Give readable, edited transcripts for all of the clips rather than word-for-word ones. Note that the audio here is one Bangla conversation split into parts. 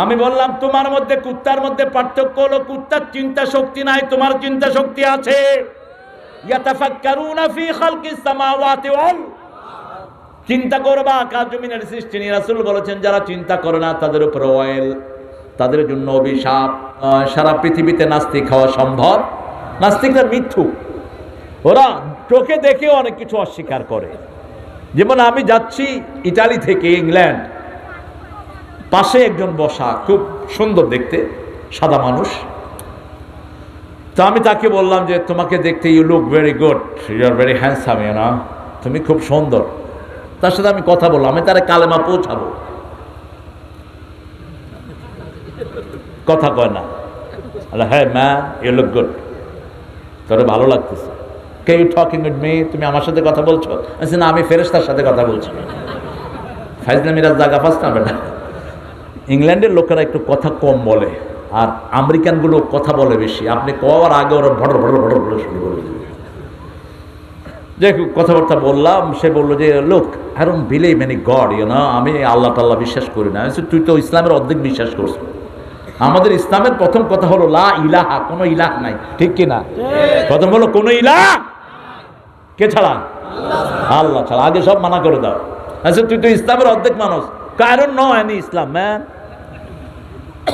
আমি বললাম তোমার মধ্যে কুত্তার মধ্যে পার্থক্য হলো কুত্তার চিন্তা শক্তি নাই, তোমার চিন্তা শক্তি আছে। ইয়াতাফাক্কারুনা ফি খালকিস সামাওয়াতি ওয়াল, চিন্তা করবা আকাশ জমিনের সৃষ্টি নিয়ে। রাসূল বলেছেন যারা চিন্তা করে না তাদের উপর ওয়াইল, তাদের জন্য অভিশাপ। সারা পৃথিবীতে নাস্তিক হওয়া সম্ভব, নাস্তিকরা মিথ্যুক, ওরা চোখে দেখে অনেক কিছু অস্বীকার করে। যেমন আমি যাচ্ছি ইতালি থেকে ইংল্যান্ড, পাশে একজন বসা, খুব সুন্দর দেখতে, সাদা মানুষ। তো আমি তাকে বললাম যে তোমাকে দেখতে you look very good, you are very handsome, you না, তুমি খুব সুন্দর। তার সাথে আমি কথা বললাম, আমি তার কালেমা পৌঁছাবো, কথা কয় না। হ্যাঁ ম্যান, ইউ লুক গুড, তোর ভালো লাগতেছে। K U talking with me, তুমি আমার সাথে কথা বলছো? আমি না, আমি ফেরেশতার সাথে কথা বলছি। ফাইজলামিরা জায়গা ফার্স্ট না বেটা। ইংল্যান্ডের লোকেরা একটু কথা কম বলে, আর আমেরিকানগুলো কথা বলে বেশি। আপনি কওয়ার আগে ওরা ভটর ভটর ভটর ভটর শুরু করে দেবে। যে কথাবার্তা বললাম, সে বললো যে লোক I don't believe in God, you know, আমি আল্লাহ টাল্লাহ বিশ্বাস করি না। তুই তো ইসলামের অর্ধেক বিশ্বাস করছো। আমাদের ইসলামের প্রথম কথা হলো লা ইলাহা, কোনো ইলাহ নাই, ঠিক কি না? প্রথম হলো কোনো ইলাহ কে ছাড়া? আল্লাহ ছাড়া। আগে সব মানা করে দাও। আচ্ছা তুই তো ইসলামের অর্ধেক মানুষ, কারণ নয় আমি ইসলাম ম্যান।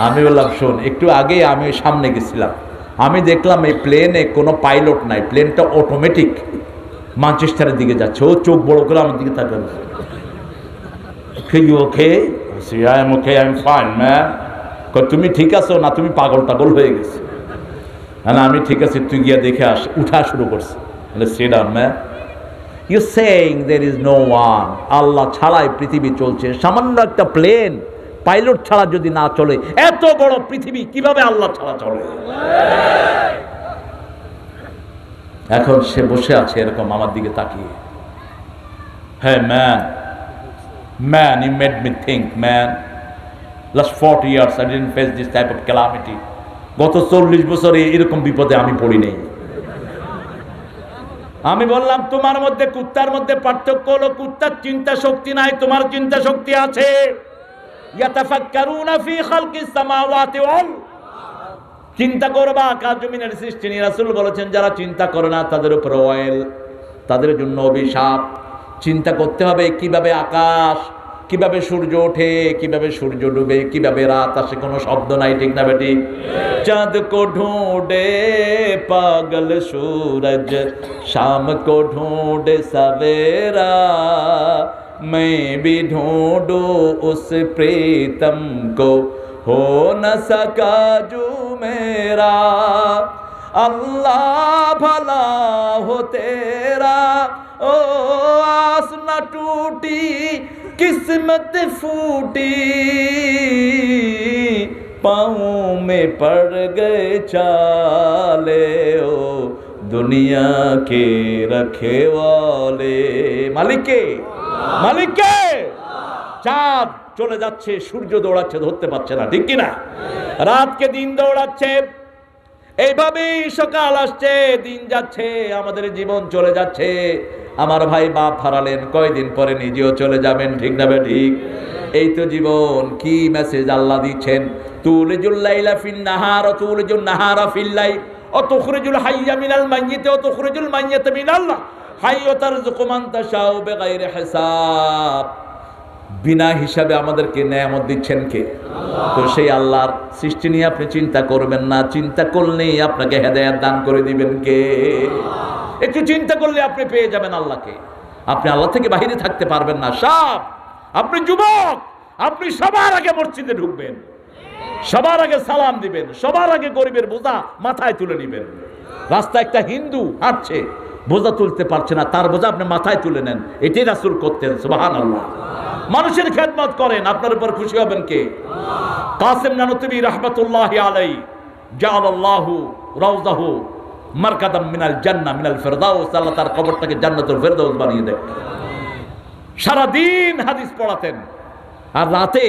আমি বললাম শোন, একটু আগে আমি সামনে গেছিলাম, আমি দেখলাম এই প্লেনে কোনো পাইলট নাই, প্লেনটা অটোমেটিক ম্যানচেস্টারের দিকে যাচ্ছে। ও চোখ বড় করে আমার দিকে তাকালো। তুমি ঠিক আছো না তুমি পাগল টাগল হয়ে গেছো? না আমি ঠিক আছে, তুই গিয়া দেখে আস। উঠা শুরু করছে। Sit down man, you saying there is no one, Allah ছাড়াই পৃথিবী চলছে। সামান্য একটা প্লেন পাইলট ছাড়া যদি না চলে, এত বড় পৃথিবী কিভাবে আল্লাহ ছাড়া চলে? এখন সে বসে আছে এরকম আমার দিকে তাকিয়ে। হ্যাঁ man, you made me think, man. Last 40 years I didn't face this type of calamity. গত 40 বছরে এরকম বিপদে আমি পড়ি নাই। আমি বললাম তোমার মধ্যে কুত্তার মধ্যে পার্থক্য হলো কুত্তার চিন্তা শক্তি নাই, তোমার চিন্তা শক্তি আছে। ইয়াতাফাক্কারুনা ফি খালকিস সামাওয়াতি ওয়াল, চিন্তা করবা আকাশ জমিনের সৃষ্টি নিয়ে। রাসূল বলেছেন যারা চিন্তা করে না তাদের উপর ওয়াইল, তাদের জন্য অভিশাপ। চিন্তা করতে হবে কিভাবে আকাশ, কিভাবে সূর্য ওঠে, কিভাবে সূর্য ডুবে, কিভাবে রাত আসে, কোনো শব্দ নাই, ঠিক না বেটি? চাঁদ কো ঢুঁডে পাগল সূরজ, শাম কো ঢুঁডে সবেরা, मैं भी ढूंढूं उस प्रीतम को, हो न सका जो मेरा। अल्लाह भला हो तेरा, ओ आस न टूटी किस्मत फूटी, पाँव में पड़ गए चाले, ओ दुनिया के रखेवाले। मालिके মালিককে। চাঁদ চলে যাচ্ছে, সূর্য দৌড়াচ্ছে, ধরতে পারছে না, ঠিক কিনা? রাতকে দিন দৌড়াচ্ছে, এইভাবেই সকাল আসছে, দিন যাচ্ছে, আমাদের জীবন চলে যাচ্ছে। আমার ভাই বাপ হারালেন, কয়দিন পরে নিজেও চলে যাবেন, ঠিক না ঠিক? এই তো জীবন। কি মেসেজ আল্লাহ দিচ্ছেন? তুলিজুল লাইলা ফিন নাহার ওয়া তুলিজুন নাহারা ফিল লাইল ওয়া তুখরিজুল হাইয়া মিনাল মাইয়িত ওয়া তুখরিজুল মাইয়িতা মিনাল্লাহ হাইয়্যা তারযুকু মান তাশাউ বিগাইরি হিসাব। বিনা হিসাবে আমাদেরকে নিয়ামত দিচ্ছেন কে? তো সেই আল্লাহর সৃষ্টি নিয়ে আপনি চিন্তা করবেন না, চিন্তা করলেই আপনাকে হেদায়েত দান করে দিবেন কে? একটু চিন্তা করলে আপনি পেয়ে যাবেন আল্লাহকে। আপনি আল্লাহ থেকে বাহিরে থাকতে পারবেন না। সাপ, আপনি যুবক, আপনি সবার আগে মসজিদে ঢুকবেন, সবার আগে সালাম দিবেন, সবার আগে গরিবের বোঝা মাথায় তুলে নেবেন। রাস্তায় একটা হিন্দু হাঁটছে, বোঝা তুলতে পারছে না, তার বোঝা আপনি মাথায় তুলে নেন। এটাই রাসূল করতেন। সুবহানাল্লাহ। মানুষের খেদমত করেন, আপনার উপর খুশি হবেন কে? কাসেম নানুতুবি রাহমাতুল্লাহি আলাইহি জাআলাল্লাহু রাউযাহু মারকাদাম মিনাল জান্নাহ মিনাল ফিরদাউস। আল্লাহ তার কবরটাকে জান্নাতুল ফিরদাউস বানিয়ে দেন। সারা দিন হাদিস পড়াতেন আর রাতে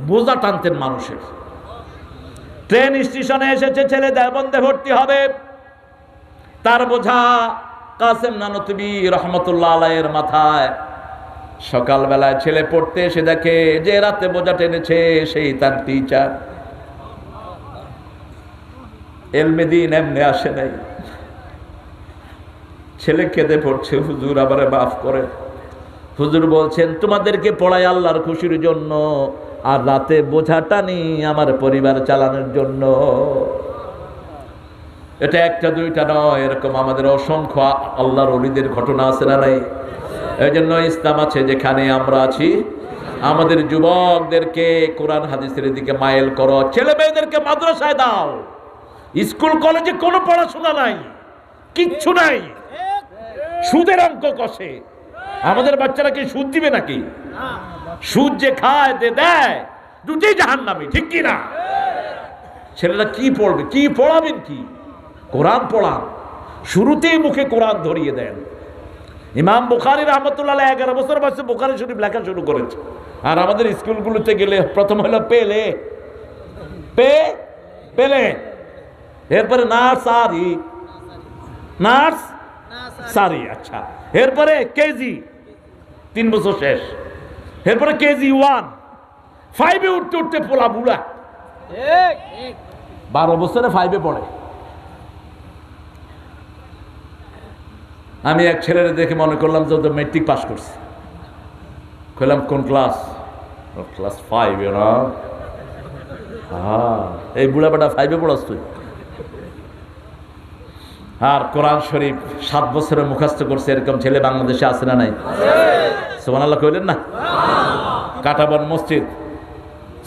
বোঝা টানতেন মানুষের। ট্রেন স্টেশনে এসেছে, ছেলে দেওবন্দে ভর্তি হবে, তার বোঝা কাসেম নানুতুবি রহমতুল্লাহ আলাইহির মাথায়। সকালবেলায় ছেলে পড়তে এসে দেখে যে রাতে বোঝা টেনেছে সেই তার টিচার। এলমে দিন এমনি আসে নাই। ছেলে কেঁদে পড়ছে, হুজুর আবার মাফ করে। হুজুর বলছেন, তোমাদেরকে পড়াই আল্লাহর খুশির জন্য, আর রাতে বোঝা টানি আমার পরিবার চালানোর জন্য। এটা একটা দুইটা নয়, এরকম আমাদের অসংখ্য আল্লাহর ওলিদের ঘটনা আছে না নাই? এই জন্য ইসলাম আছে যেখানে আমরা আছি, আমাদের যুবকদেরকে কোরআন হাদিসের দিকে মাইল করো, ছেলে মেয়েদেরকে মাদ্রাসায় দাও। স্কুল কলেজে কোনো পড়াশোনা নাই, কিচ্ছু নাই, সুদের অঙ্ক কষে। আমাদের বাচ্চারা কি সুদ দিবে নাকি? সুদ যে খায় দেয়, দুটোই জাহান্নামী, ঠিক কি না? ছেলেরা কি পড়বে, কি পড়াবেন? কি কোরআন পড়ান, শুরুতেই মুখে কোরআন ধরিয়ে দেন। ইমাম বুখারী রাহমাতুল্লাহ আলাইহি 11 বছর বয়সে বুখারী শরীফ লেখা শুরু করেছে। আর আমাদের স্কুলগুলোতে গেলে প্রথম হলো পেলে, পেলে, এরপরে নার্স সারি, আচ্ছা, এরপরে কেজি 3 বছর শেষ, এরপরে কেজি 1, 5-এ উঠতে উঠতে পোলা বুড়া 12 বছরে 5-এ পড়ে। আমি এক ছেলের দেখে মনে করলাম যে তো মেট্রিক পাস করছে। কইলাম কোন ক্লাস? ক্লাস 5, না? হ্যাঁ, এই বুড়া বেটা 5-এ পড়াস তুই? আর কোরআন শরীফ 7 বছরে মুখস্থ করছে, এরকম ছেলে বাংলাদেশে আছে না নাই? সুবহানাল্লাহ কইলেন না? কাটাবন মসজিদ,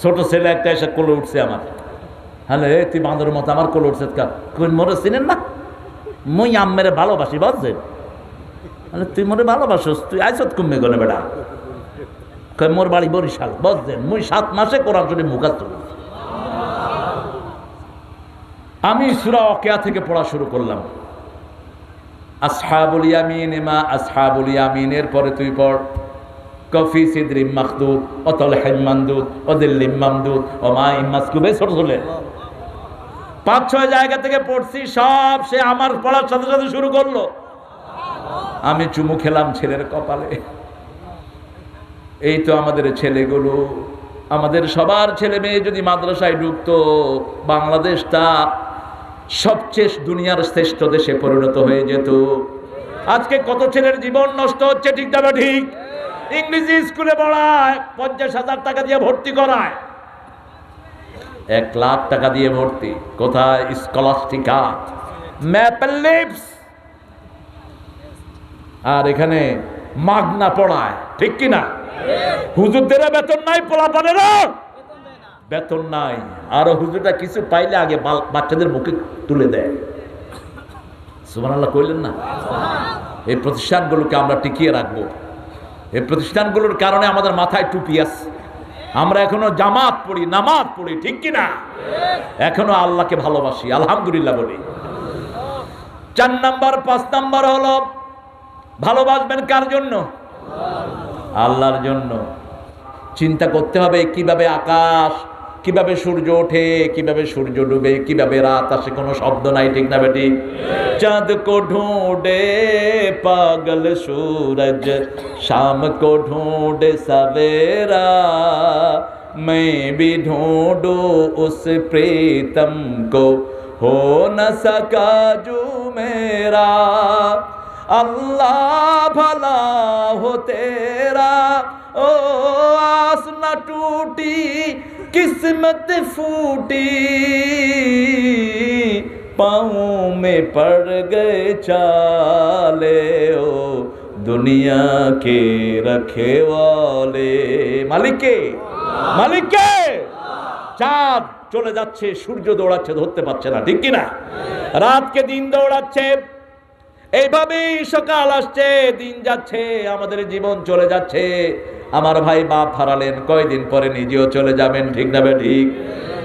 ছোট ছেলে একটা এসে কোলে উঠছে আমার। হ্যালো, তুই বাঁদরের মতো আমার কোলে উঠছে কা? কই মোরে চিনেন না? মুই আম্মেরে ভালোবাসি, বুঝছেন? তুই মোরে ভালোবাসস, তুই আইসত কমে গেলে বেটা। কই মোর বাড়ি বরিশাল, বুঝছেন? মুই 7 মাসে কোরআন শরীফ মুখস্থ করছি। আমি সূরা ওয়াকিয়া থেকে পড়া শুরু করলাম। আসহাবুল ইয়ামিন মা আসহাবুল ইয়ামিনের পরে তুই পড় কফি সিদরিম মাখদুদ অতলহিম মামদুদ ওদিল্লিম মামদুদ ও মাইম মাসকুবে ছোট ছোট 5-6 জায়গা থেকে পড়ছি, সব সে আমার পড়ার সাথে সাথে শুরু করলো। আমি চুমু খেলাম ছেলের কপালে। এই তো আমাদের ছেলেগুলো, আমাদের সবার ছেলে মেয়ে যদি মাদ্রাসায় ঢুকতো, বাংলাদেশটা সবচেয়ে দুনিয়ার শ্রেষ্ঠ দেশে পরিণত হয়ে যেত। আজকে কত ছেলের জীবন নষ্ট হচ্ছে, ঠিক না ঠিক? ইংরেজি স্কুলে পড়ায় 50,000 টাকা দিয়ে ভর্তি করায়, 1 লাখ টাকা দিয়ে ভর্তি। কোথায়? Scholastica, maple lips. আর এখানে মাগনা পড়ায়, ঠিক কিনা? হুজুরদের বেতন নাই, পোলাপানেরও বেতন নাই। আর হুজুরটা কিছু পাইলে আগে বাচ্চাদের মুখে তুলে দেয়। সুবহানাল্লাহ কইলেন না? এই প্রতিষ্ঠানগুলোকে আমরা টিকিয়ে রাখবো। এই প্রতিষ্ঠানগুলোর কারণে আমাদের মাথায় টুপি আছে, আমরা এখনো জামাত পড়ি, নামাজ পড়ি, ঠিক কিনা? এখনো আল্লাহকে ভালোবাসি, আলহামদুলিল্লাহ বলি। 4 নাম্বার 5 নাম্বার হলো ভালোবাসবেন কার জন্য? আল্লাহর জন্য। চিন্তা করতে হবে কিভাবে আকাশ, কিভাবে সূর্য ওঠে, কিভাবে সূর্য ডুবে, কিভাবে রাত আসে, কোনো শব্দ নাই, ঠিক না বেটি? চাঁদ কো ঢুঁডে পাগল সূরজ, শাম কো ঢুঁডে সবেরা, मैं भी ढूंढूं उस प्रीतम को, हो न सका जो मेरा, अल्लाह भला हो तेरा, ओ आस न टूटी किस्मत फूटी, पाँव में पड़ गए चाले, ओ दुनिया के रखे वाले। মালিককে, মালিককে। চাঁদ চলে যাচ্ছে, সূর্য দৌড়াচ্ছে, ধরতে পারছে না, ঠিক কিনা? রাতকে দিন দৌড়াচ্ছে, এইভাবেই সকাল আসছে, দিন যাচ্ছে, আমাদের জীবন চলে যাচ্ছে। আমার ভাই বাপ হারালেন, কয়দিন পরে নিজেও চলে যাবেন, ঠিক না ঠিক?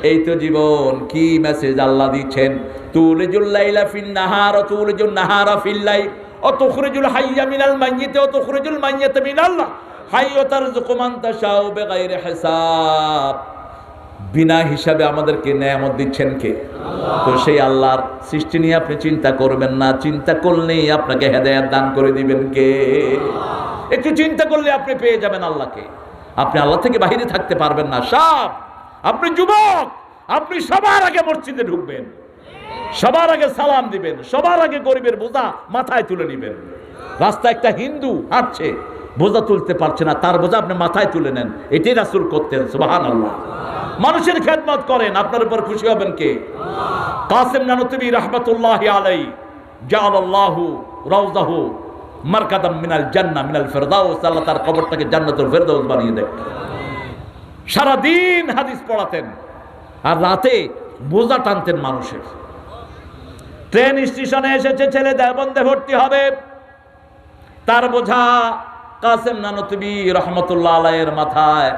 এই তো জীবন। কি মেসেজ আল্লাহ দিচ্ছেন? তুলিজুল লাইলা ফিন নাহার ওয়া তুলিজুন নাহারা ফিল লাইল ওয়া তুখরিজুল হাইয়া মিনাল মাইয়িত ওয়া তুখরিজুল মাইয়িতা মিনাল হাই ওয়া তারযুকু মান তাশাউ বিগাইরি হিসাব। বিনা হিসাবে আমাদেরকে নেয়ামত দিচ্ছেন কে? তো সেই আল্লাহর সৃষ্টি নিয়ে আপনি চিন্তা করবেন না, চিন্তা করলেই আপনাকে হেদায়েত দান করে দিবেন কে? একটু চিন্তা করলে আপনি পেয়ে যাবেন আল্লাহকে। আপনি আল্লাহ থেকে বাহিরে থাকতে পারবেন না। সব আপনি যুবক, আপনি সবার আগে মসজিদে ঢুকবেন, সবার আগে সালাম দিবেন, সবার আগে গরিবের বোঝা মাথায় তুলে নেবেন। রাস্তায় একটা হিন্দু হাঁটছে, বোঝা তুলতে পারছে না, তার বোঝা আপনি মাথায় তুলে নেন। এটাই রাসূল করতেন। সুবহানাল্লাহ। মানুষের খেদমত করেন, আপনার উপর খুশি হবেন কে? কাসেম নানুতুবি রাহমাতুল্লাহি আলাইহি জাআলাল্লাহু রাউযাহু মারকাদাম মিনাল জান্নাহ মিনাল ফিরদাউস। আল্লাহ তার কবরটাকে জান্নাতুল ফেরদাউস বানিয়ে দেন। সারা দিন হাদিস পড়াতেন আর রাতে বোঝা টানতেন মানুষের। ট্রেন স্টেশনে এসেছে, ছেলে দেওবন্দে ভর্তি হবে, তার বোঝা কাসেম নানুতুবি রাহমাতুল্লাহ আলাইহির মাথায়।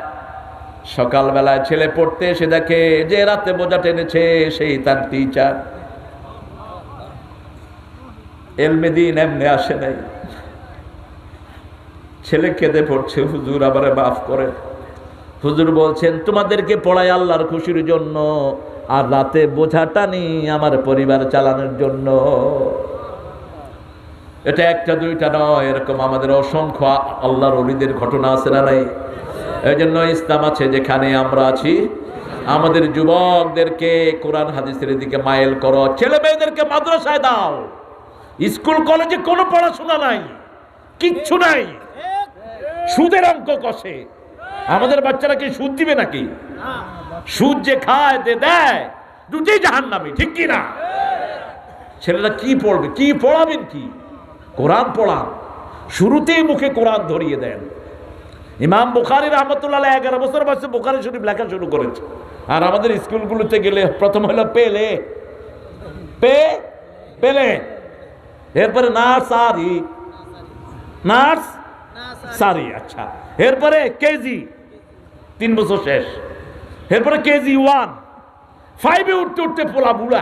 সকালবেলায় ছেলে পড়তে এসে দেখে যে রাতে বোঝা টেনেছে সেই তার টিচার। এলমে দিন এমনি আসে নাই। ছেলে কেঁদে পড়ছে, হুজুর আমারে মাফ করে। হুজুর বলছেন, তোমাদেরকে পড়াই আল্লাহর খুশির জন্য, আর রাতে বোঝা টানি আমার পরিবার চালানোর জন্য। এটা একটা দুইটা নয়, এরকম আমাদের অসংখ্য আল্লাহর ওলিদের ঘটনা আছে না নাই? এই জন্য ইসলাম আছে যেখানে আমরা আছি। আমাদের যুবকদেরকে কোরআন হাদিসের দিকে মাইল করো, ছেলে মেয়েদেরকে মাদ্রাসায় দাও। স্কুল কলেজে কোনো পড়াশোনা নাই, কিচ্ছু নাই, সুদের অঙ্ক কষে। আমাদের বাচ্চারা কি সুদ দিবে নাকি? সুদ যে খায় দেয়, দুটোই জাহান্নামী, ঠিক কি না? ছেলেরা কি পড়বে, কি পড়াবেন? কি কোরআন পড়ান, শুরুতেই মুখে কোরআন ধরিয়ে দেন। ইমাম বুখারী রাহমাতুল্লাহ আলাইহি 11 বছর বয়সে বুখারী শরীফ লেখা শুরু করেছে। আর আমাদের স্কুলগুলোতে গেলে প্রথম হলো পেলে, পেলে, এরপরে নার্সারি, আচ্ছা, এরপরে কেজি, 3 বছর শেষ, এরপরে কেজি 1, 5-এ উঠতে উঠতে পোলা বুড়া,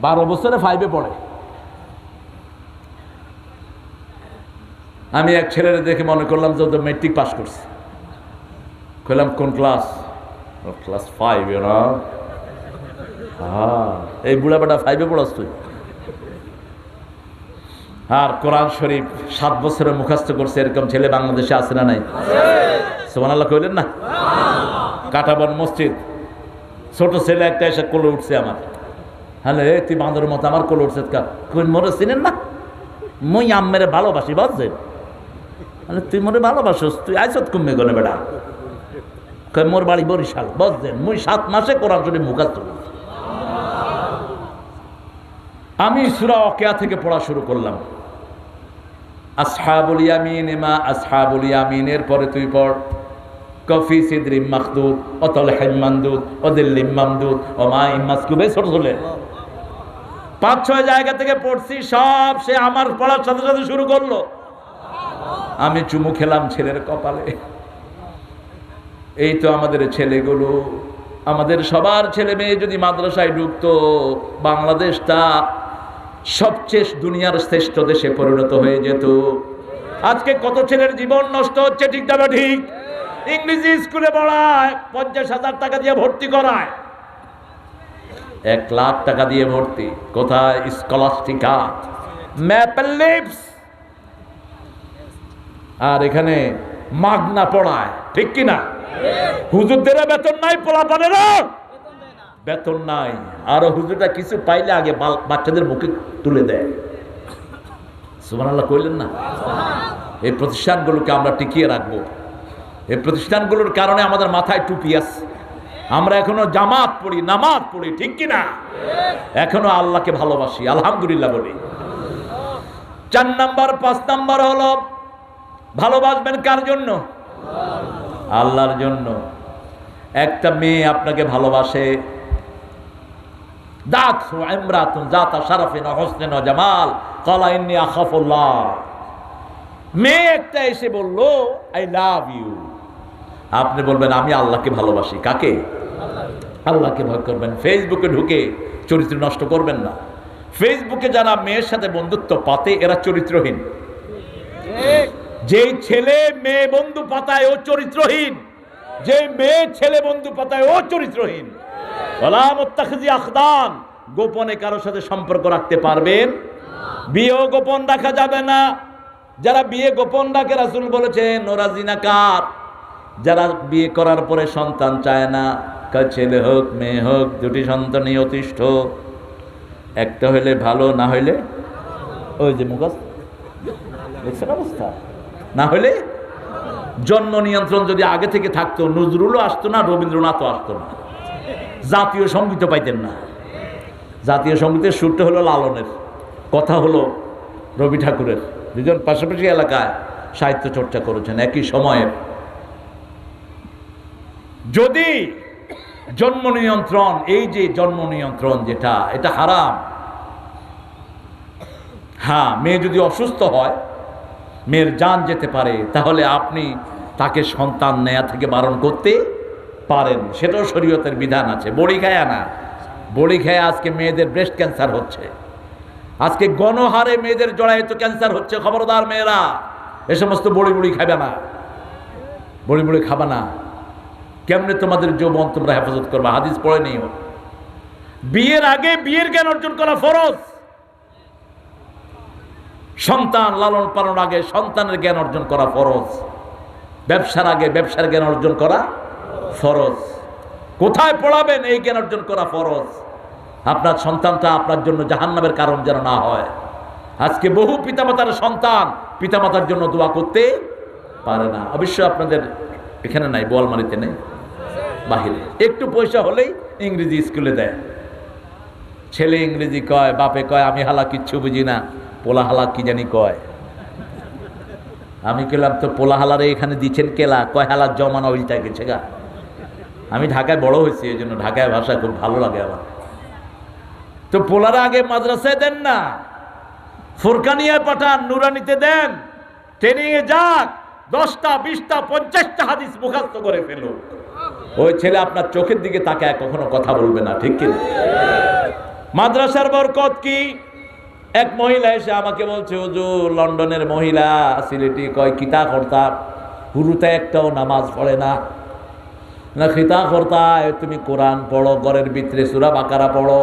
12 বছরে 5-এ পড়ে। আমি এক ছেলের দেখে মনে করলাম যে মেট্রিক পাস করছে। কইলাম কোন ক্লাস? ক্লাস 5। এই বুড়া বেটা 5-এ পড়াস তুই? আর কোরআন শরীফ 7 বছরে মুখস্থ করছে, এরকম ছেলে বাংলাদেশে আছে না নাই? সুবহানাল্লাহ কইলেন না? কাটাবন মসজিদ, ছোট ছেলে একটা এসে কোলে উঠছে আমার। হ্যালো, তুই বাঁদরের মতো আমার কোলে উঠছে, কই মোরে চিনেন না? মুই আম্মেরে ভালোবাসি, বুঝছেন? তুই মোরে ভালোবাসস, তুই আইসত কমে গেলে বেটা। কই মোর বাড়ি বরিশাল, বুঝছেন? মুই 7 মাসে কোরআন শরীফ মুখস্থ করছি। আমি সূরা ওয়াকিয়া থেকে পড়া শুরু করলাম। আসহাবুল ইয়ামিন মা আসহাবুল ইয়ামিনের পরে তুই পড় কফি সিদরিম মাখদুদ অতলহিম মামদুদ ওদিল্লিম মামদুদ ও মাইম মাসকুবে। ছোট ছোলে 5-6 জায়গা থেকে পড়ছি, সব সে আমার পড়ার সাথে সাথে শুরু করলো। আমি চুমু খেলাম ছেলের কপালে। এই তো আমাদের ছেলেগুলো, আমাদের সবার ছেলে মেয়ে যদি মাদ্রাসায় ঢুকতো, বাংলাদেশটা সবচেয়ে দুনিয়ার শ্রেষ্ঠ দেশে পরিণত হয়ে যেত। আজকে কত ছেলের জীবন নষ্ট হচ্ছে, ঠিক না ঠিক? ইংরেজি স্কুলে পড়ায় 50,000 টাকা দিয়ে ভর্তি করায়, 1 লাখ টাকা দিয়ে ভর্তি। কোথায়? Scholastica, maple lips. আর এখানে মাগনা পড়ায়, ঠিক কিনা? হুজুরদের বেতন নাই, পোলাপানেরও বেতন নাই। আর হুজুরটা কিছু পাইলে আগে বাচ্চাদের মুখে তুলে দেয়। সুবহানাল্লাহ কইলেন না? এই প্রতিষ্ঠানগুলোকে আমরা টিকিয়ে রাখবো। এই প্রতিষ্ঠানগুলোর কারণে আমাদের মাথায় টুপি আছে, আমরা এখনো জামাত পড়ি, নামাজ পড়ি, ঠিক কিনা? এখনো আল্লাহকে ভালোবাসি, আলহামদুলিল্লাহ বলি। 4 নাম্বার 5 নাম্বার হলো ভালোবাসবেন কার জন্য? আল্লাহর জন্য। একটা মেয়ে আপনাকে ভালোবাসে, দাতু ইমরাতুন জাতা শারাফিন ওয়া হুসনিন ওয়া জামাল ক্বালা ইন্নী আখাফুল্লাহ। মেয়ে একটা এসে বলল আই লাভ ইউ, আপনি বলবেন আমি আল্লাহকে ভালোবাসি। কাকে? আল্লাহকে ভয় করবেন। ফেসবুকে ঢুকে চরিত্র নষ্ট করবেন না। ফেসবুকে যারা মেয়ের সাথে বন্ধুত্ব পাতে এরা চরিত্রহীন। যে ছেলে মেয়ে বন্ধু পাতায় ও চরিত্রহীন, যে মেয়ে ছেলে বন্ধু পাতায় ও চরিত্রহীন। ওয়ালা মুত্তাখিজি আখদান, গোপনে কারোর সাথে সম্পর্ক রাখতে পারবেন, বিয়েও গোপন রাখা যাবে না, যারা বিয়ে গোপন রাখে রাসূল বলেছেন ওরা জিনাকার। যারা বিয়ে করার পরে সন্তান চায় না, ছেলে হোক মেয়ে হোক দুটি সন্তানই যথেষ্ট, একটা হইলে ভালো, না হইলে ওই যে মুখস্থ দেখছেন অবস্থা, না হইলে জন্ম নিয়ন্ত্রণ যদি আগে থেকে থাকতো নজরুলও আসতো না, রবীন্দ্রনাথও আসতো না, জাতীয় সঙ্গীতও পাইতেন না। জাতীয় সঙ্গীতের সুরটা হলো লালনের, কথা হলো রবি ঠাকুরের। দুজন পাশাপাশি এলাকায় সাহিত্য চর্চা করেছেন একই সময়ে। যদি জন্ম নিয়ন্ত্রণ, এই যে জন্ম নিয়ন্ত্রণ যেটা, এটা হারাম। হ্যাঁ, মেয়ে যদি অসুস্থ হয়, মেয়ের জান যেতে পারে, তাহলে আপনি তাকে সন্তান নেয়া থেকে বারণ করতে পারেন, সেটাও শরীয়তের বিধান আছে। বড়ি খায় না, বড়ি খায় আজকে মেয়েদের ব্রেস্ট ক্যান্সার হচ্ছে, আজকে গণহারে মেয়েদের জরায়ুতে ক্যান্সার হচ্ছে। খবরদার মেয়েরা, এ সমস্ত বড়ি বুড়ি খাবে না, বড়ি বুড়ি খাবে না। কেমনে তোমাদের যৌবন তোমরা হেফাজত করবা? হাদিস পড়ে নিও। বিয়ের আগে বিয়ের জ্ঞান অর্জন করা ফরজ। সন্তান লালন পালন আগে সন্তানের জ্ঞান অর্জন করা ফরজ। ব্যবসার আগে ব্যবসার জ্ঞান অর্জন করা ফরজ। কোথায় পড়াবেন এই জ্ঞান অর্জন করা ফরজ। আপনার সন্তানটা আপনার জন্য জাহান্নামের কারণ যেন না হয়। আজকে বহু পিতামাতার সন্তান পিতামাতার জন্য দোয়া করতে পারে না। অবশ্যই আপনাদের এখানে নাই, বোয়ালমারিতে নেই, বাহিরে। একটু পয়সা হলেই ইংরেজি স্কুলে দেয়। ছেলে ইংরেজি কয়, বাপে কয় আমি হালা কিচ্ছু বুঝি না, পোলা হালা কি জানি কয়। আমি কইলাম তো পোলা হালারে এখানে দিচ্ছেন কেলা? কয় হালার জমানা উল্টা গেছে গা। আমি ঢাকায় বড় হয়েছি, এই জন্য ঢাকায় ভাষা খুব ভালো লাগে আমার। তো পোলারা আগে মাদ্রাসায় দেন না, ফুরকানিয়ায় পাঠান, নুরানিতে দেন, ট্রেনিংয়ে যাক, 10টা 20টা 50টা হাদিস মুখস্থ করে ফেলো। ওই ছেলে আপনার চোখের দিকে তাকায় কখনো কথা বলবে না, ঠিক কিনা? মাদ্রাসার বরকত কি? এক মহিলা এসে আমাকে বলছে, হুজুর লন্ডনের মহিলা সিলেটি, কয় কিতা করতা, হুরুতে একটাও নামাজ পড়ে না, না খিতা করতা তুমি কোরআন পড়ো, ঘরের ভিতরে সূরা বাকারা পড়ো।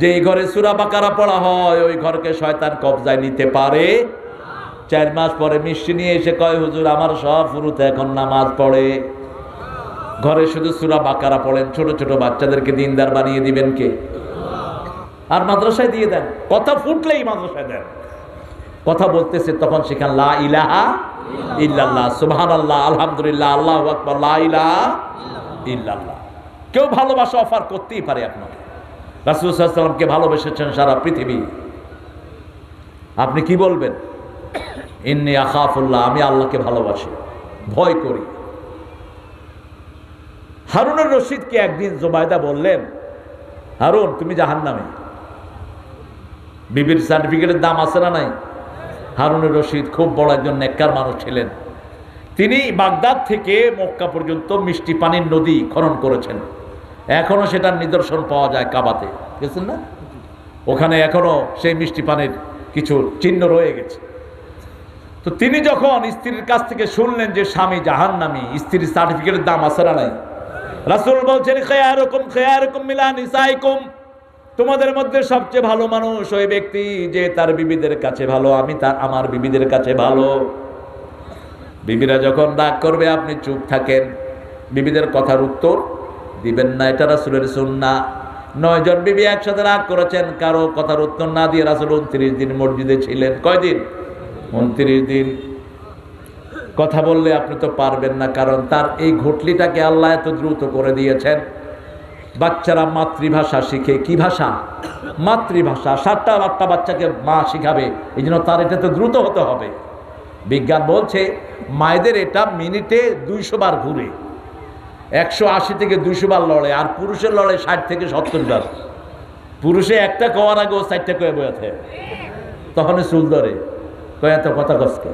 যেই ঘরে সূরা বাকারা পড়া হয় ওই ঘরকে শয়তান কবজায় নিতে পারে। 4 মাস পরে মিষ্টি নিয়ে এসে কয়, হুজুর আমার সব হুরুতে এখন নামাজ পড়ে, ঘরে শুধু সূরা বাকারা পড়েন। ছোট ছোট বাচ্চাদেরকে দিনদার বানিয়ে দিবেন কে? আর মাদ্রাসায় দিয়ে দেন, কথা ফুটলেই মাদ্রাসায় দেন। কথা বলতেছে তখন সেখানে লা ইলাহা ইল্লাল্লাহ, সুবহানাল্লাহ, আলহামদুলিল্লাহ, আল্লাহু আকবার, লা ইলাহা ইল্লাল্লাহ। কেউ ভালোবাসা অফার করতেই পারে আপনাকে। রাসূল সাল্লাল্লাহু আলাইহি ওয়াসাল্লামকে ভালোবেসেছেন সারা পৃথিবী। আপনি কি বলবেন? ইন্নী আখাফুল্লাহ, আমি আল্লাহকে ভালোবাসি, ভয় করি। হারুনুর রশিদকে একদিন জুবাইদা বললেন, হারুন তুমি জাহান্নামে। বিবির সার্টিফিকেটের দাম আছে না নাই? হারুনুর রশিদ খুব বড় একজন নেককার মানুষ ছিলেন। তিনি বাগদাদ থেকে মক্কা পর্যন্ত মিষ্টি পানির নদী খনন করেছেন। এখনো সেটার নিদর্শন পাওয়া যায় কাবাতে, গেছেন না? ওখানে এখনো সেই মিষ্টি পানির কিছু চিহ্ন রয়ে গেছে। তো তিনি যখন স্ত্রীর কাছ থেকে শুনলেন যে স্বামী জাহান্নামী, স্ত্রীর সার্টিফিকেটের দাম আছে না নাই? রাসূল বলছেন, খায়রুকুম খায়রুকুম মিলা নিসাইকুম, তোমাদের মধ্যে সবচেয়ে ভালো মানুষ ওই ব্যক্তি যে তার বিবিদের কাছে ভালো। আমি আমার বিবিদের কাছে ভালো। বিবিরা যখন রাগ করবে আপনি চুপ থাকেন, বিবিদের কথার উত্তর দিবেন না, এটা রাসূলের সুন্নাহ। 9 জন বিবি একসাথে রাগ করেছেন, কারো কথার উত্তর না দিয়ে রাসূল 29 দিন মসজিদে ছিলেন। কয়দিন? 29 দিন। কথা বললে আপনি তো পারবেন না, কারণ তার এই ঘটলিটাকে আল্লাহ এত দ্রুত করে দিয়েছেন। বাচ্চারা মাতৃভাষা শিখে, কি ভাষা? মাতৃভাষা। 7টা 8টা বাচ্চাকে মা শিখাবে, এই জন্য তার এটা তো দ্রুত হতে হবে। বিজ্ঞান বলছে মায়েদের এটা মিনিটে 200 বার ঘুরে, 180 থেকে 200 বার লড়ে, আর পুরুষের লড়ে 60 থেকে 70 বার। পুরুষে একটা কওয়ার আগে ও 4টা কয়ে বইয়াছে, তখন চুল ধরে কয়ে এত কথা কসকে।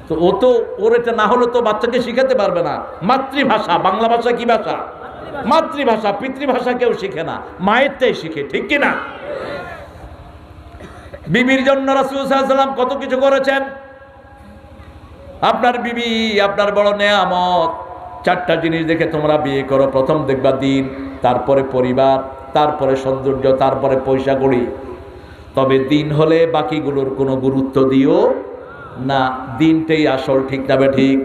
তো ও তো ওর এটা না হলে তো বাচ্চাকে শিখাতে পারবে না। মাতৃভাষা, বাংলা ভাষা কি ভাষা? মাতৃভাষা। পিতৃভাষা কেউ শিখে না, মায়েরটাই শিখে, ঠিক কিনা? বিবির জন্য রাসূল সাল্লাল্লাহু আলাইহি ওয়াসাল্লাম কত কিছু করেছেন। আপনার বিবি আপনার বড় নেয়ামত। 4টা জিনিস দেখে তোমরা বিয়ে করো। প্রথম দেখবা দিন, তারপরে পরিবার, তারপরে সৌন্দর্য, তারপরে পয়সা কড়ি। তবে দিন হলে বাকিগুলোর কোনো গুরুত্ব দিও না, দিনটাই আসল, ঠিক না ঠিক?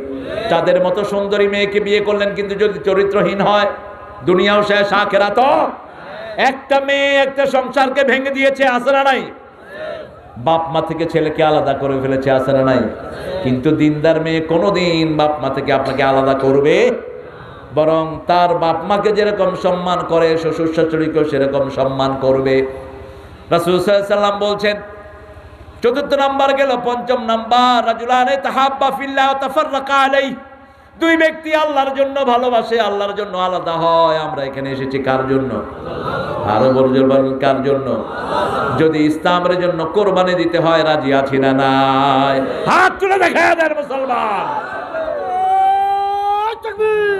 চাঁদের মতো সুন্দরী মেয়েকে বিয়ে করলেন, কিন্তু যদি চরিত্রহীন হয় দুনিয়াও শেষ, আখিরাতও। একটা মেয়ে একটা সংসারকে ভেঙে দিয়েছে, আছে না নাই? বাপ মা থেকে ছেলেকে আলাদা করে ফেলেছে, আছে না নাই? কিন্তু দিনদার মেয়ে কোনোদিন বাপ মা থেকে আপনাকে আলাদা করবে, বরং তার বাপ মাকে যেরকম সম্মান করে শ্বশুর শাশুড়িকেও সেরকম সম্মান করবে। রাসূল সাল্লাল্লাহু আলাইহি ওয়াসাল্লাম বলছেন, চতুর্থ নাম্বার গেল, পঞ্চম নাম্বার, রাজুলানে তাহাব্বা ফিল্লাহ ওয়া তাফাররাকা আলাইহি। দুই ব্যক্তি আল্লাহর জন্য ভালোবাসে, আল্লাহর জন্য আলাদা হয়। আমরা এখানে এসেছি কার জন্য? আরো বড়জোর বলেন, কার জন্য? যদি ইসলামের জন্য কোরবানি দিতে হয়, রাজি আছি না নাই? হাত তুলে দেখা দেন মুসলমান। তাকবীর,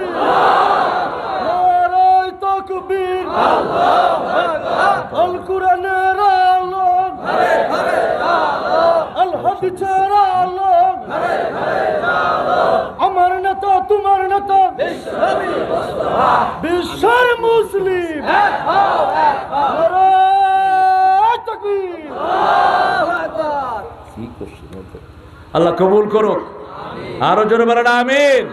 নারায়ে তাকবীর, আল্লাহু আকবার। আল কুরআনের আলো, ঘরে ঘরে আলো, আল হাদিসের আলো, ঘরে ঘরে আলো। আমার নেতা তোমার নেতা, বিশ্বনবী মুস্তাফা, বিশ্বের মুসলিম, এক হও এক হও। নারায়ে তাকবীর, আল্লাহু আকবার। কি করছেন? আল্লাহ কবুল করুক। আরো জোরে বলেন আমিন।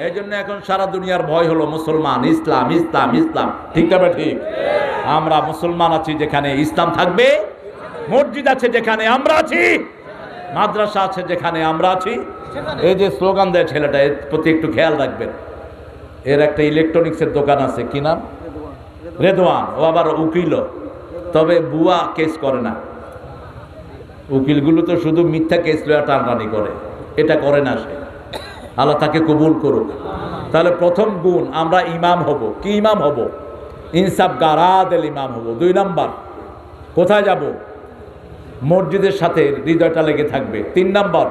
এই জন্য এখন সারা দুনিয়ার ভয় হলো মুসলমান, ইসলাম ইসলাম ইসলাম, ঠিক না ঠিক? আমরা মুসলমান আছি যেখানে ইসলাম থাকবে, মসজিদ আছে যেখানে আমরা আছি, মাদ্রাসা আছে যেখানে আমরা আছি। এই যে স্লোগান দেয় ছেলেটা, এর প্রতি একটু খেয়াল রাখবেন। এর একটা ইলেকট্রনিক্সের দোকান আছে, কি নাম? রেদওয়ান। ও আবার উকিল, তবে বুয়া কেস করে না। উকিলগুলো তো শুধু মিথ্যা কেস লয়া টানাটানি করে, এটা করে না সে। আল্লাহ তাকে কবুল করুক। তাহলে প্রথম গুণ, আমরা ইমাম হব। কি ইমাম হব? ইনসাফ গারাদেল ইমাম হব। 2 নাম্বার, কোথায় যাব? মসজিদের সাথে হৃদয়টা লেগে থাকবে। 3 নাম্বার,